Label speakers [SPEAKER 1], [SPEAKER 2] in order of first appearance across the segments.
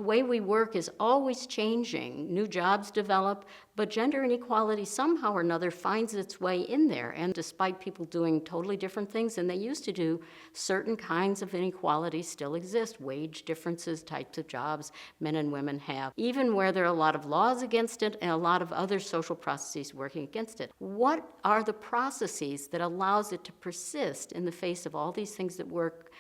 [SPEAKER 1] way we work is always changing. New jobs develop, but gender inequality somehow or another finds its way in there. And despite people doing totally different things than they used to do, certain kinds of inequality still exist. Wage differences, types of jobs men and women have, even where there are a lot of laws against it and a lot of other social processes working against it. What are the processes that allows it to persist in the face of all these things that work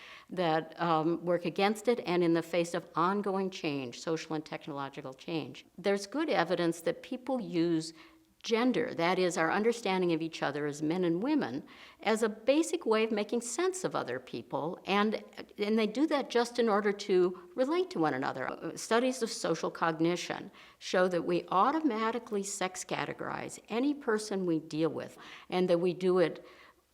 [SPEAKER 1] against it and in the face of ongoing change, social and technological change? There's good evidence that people use gender, that is, our understanding of each other as men and women, as a basic way of making sense of other people, and they do that just in order to relate to one another. Studies of social cognition show that we automatically sex categorize any person we deal with, and that we do it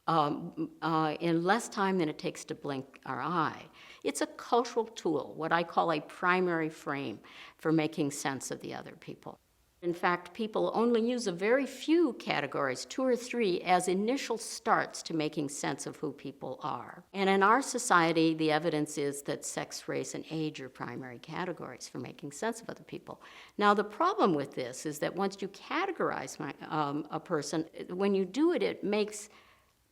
[SPEAKER 1] in less time than it takes to blink our eye. It's a cultural tool, what I call a primary frame for making sense of the other people. In fact, people only use a very few categories, 2 or 3, as initial starts to making sense of who people are. And in our society, the evidence is that sex, race, and age are primary categories for making sense of other people. Now, the problem with this is that once you categorize a person, when you do it, it makes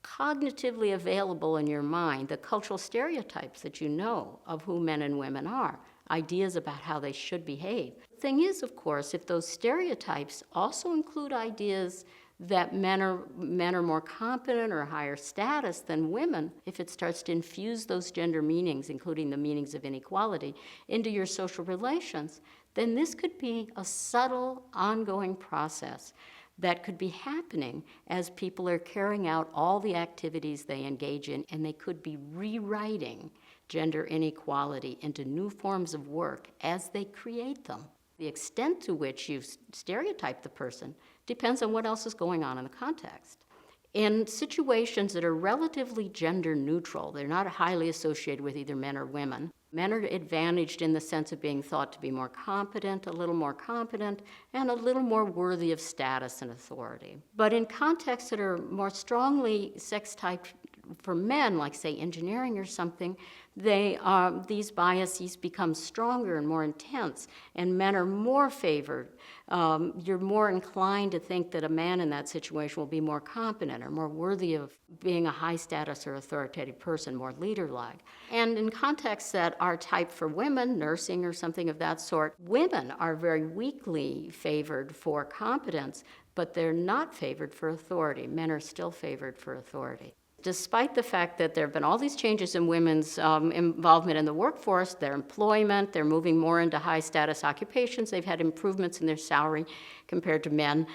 [SPEAKER 1] cognitively available in your mind the cultural stereotypes that you know of who men and women are, ideas about how they should behave. The thing is, of course, if those stereotypes also include ideas that men are more competent or higher status than women, if it starts to infuse those gender meanings, including the meanings of inequality, into your social relations, then this could be a subtle, ongoing process that could be happening as people are carrying out all the activities they engage in, and they could be rewriting gender inequality into new forms of work as they create them. The extent to which you stereotype the person depends on what else is going on in the context. In situations that are relatively gender neutral, they're not highly associated with either men or women. Men are advantaged in the sense of being thought to be more competent, a little more competent, and a little more worthy of status and authority. But in contexts that are more strongly sex-typed for men, like say engineering or something, these biases become stronger and more intense, and men are more favored. You're more inclined to think that a man in that situation will be more competent or more worthy of being a high status or authoritative person, more leader-like. And in contexts that are typed for women, nursing or something of that sort, women are very weakly favored for competence, but they're not favored for authority. Men are still favored for authority. Despite the fact that there have been all these changes in women's involvement in the workforce, their employment, they're moving more into high-status occupations, they've had improvements in their salary compared to men.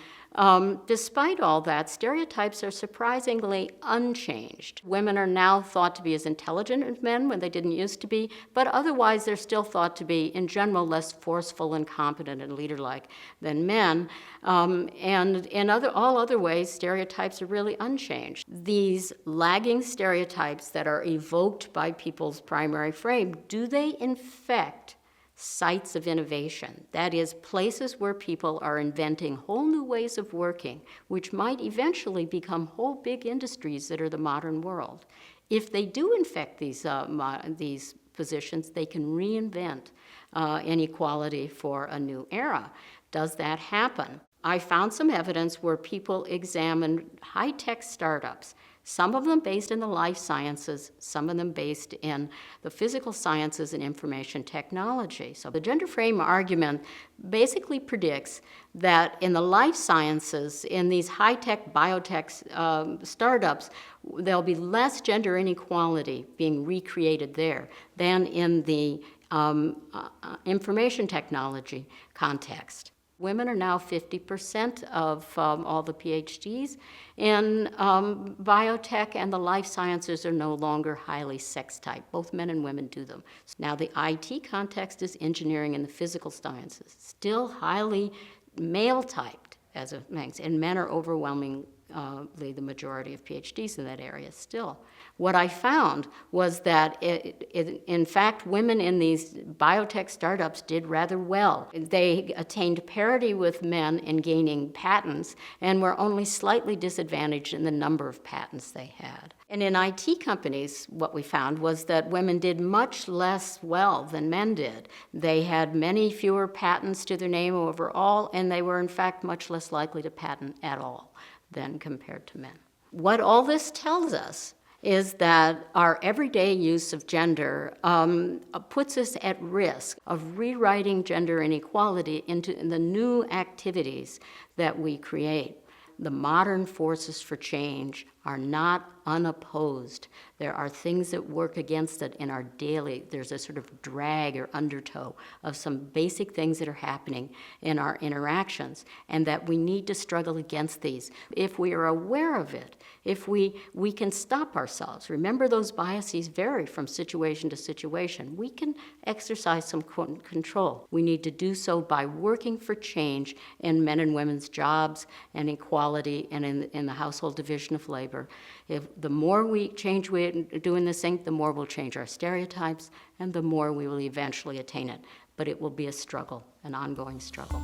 [SPEAKER 1] Despite all that, stereotypes are surprisingly unchanged. Women are now thought to be as intelligent as men when they didn't used to be, but otherwise they're still thought to be, in general, less forceful and competent and leader-like than men. And in all other ways, stereotypes are really unchanged. These lagging stereotypes that are evoked by people's primary frame, do they infect sites of innovation? That is, places where people are inventing whole new ways of working, which might eventually become whole big industries that are the modern world. If they do infect these positions, they can reinvent inequality for a new era. Does that happen? I found some evidence where people examined high-tech startups, some of them based in the life sciences, some of them based in the physical sciences and information technology. So the gender frame argument basically predicts that in the life sciences, in these high-tech biotech startups, there'll be less gender inequality being recreated there than in the information technology context. Women are now 50% of all the PhDs, and biotech and the life sciences are no longer highly sex-typed. Both men and women do them. Now the IT context is engineering and the physical sciences, still highly male-typed as a mix, and men are overwhelming the majority of PhDs in that area still. What I found was that, in fact, women in these biotech startups did rather well. They attained parity with men in gaining patents and were only slightly disadvantaged in the number of patents they had. And in IT companies, what we found was that women did much less well than men did. They had many fewer patents to their name overall, and they were, in fact, much less likely to patent at all than compared to men. What all this tells us is that our everyday use of gender puts us at risk of rewriting gender inequality into the new activities that we create. The modern forces for change are not unopposed. There are things that work against it in our daily, there's a sort of drag or undertow of some basic things that are happening in our interactions, and that we need to struggle against these. If we are aware of it, if we can stop ourselves. Remember, those biases vary from situation to situation. We can exercise some control. We need to do so by working for change in men and women's jobs and equality and in the household division of labor. If the more we change we do in this thing, the more we'll change our stereotypes, and the more we will eventually attain it. But it will be a struggle, an ongoing struggle.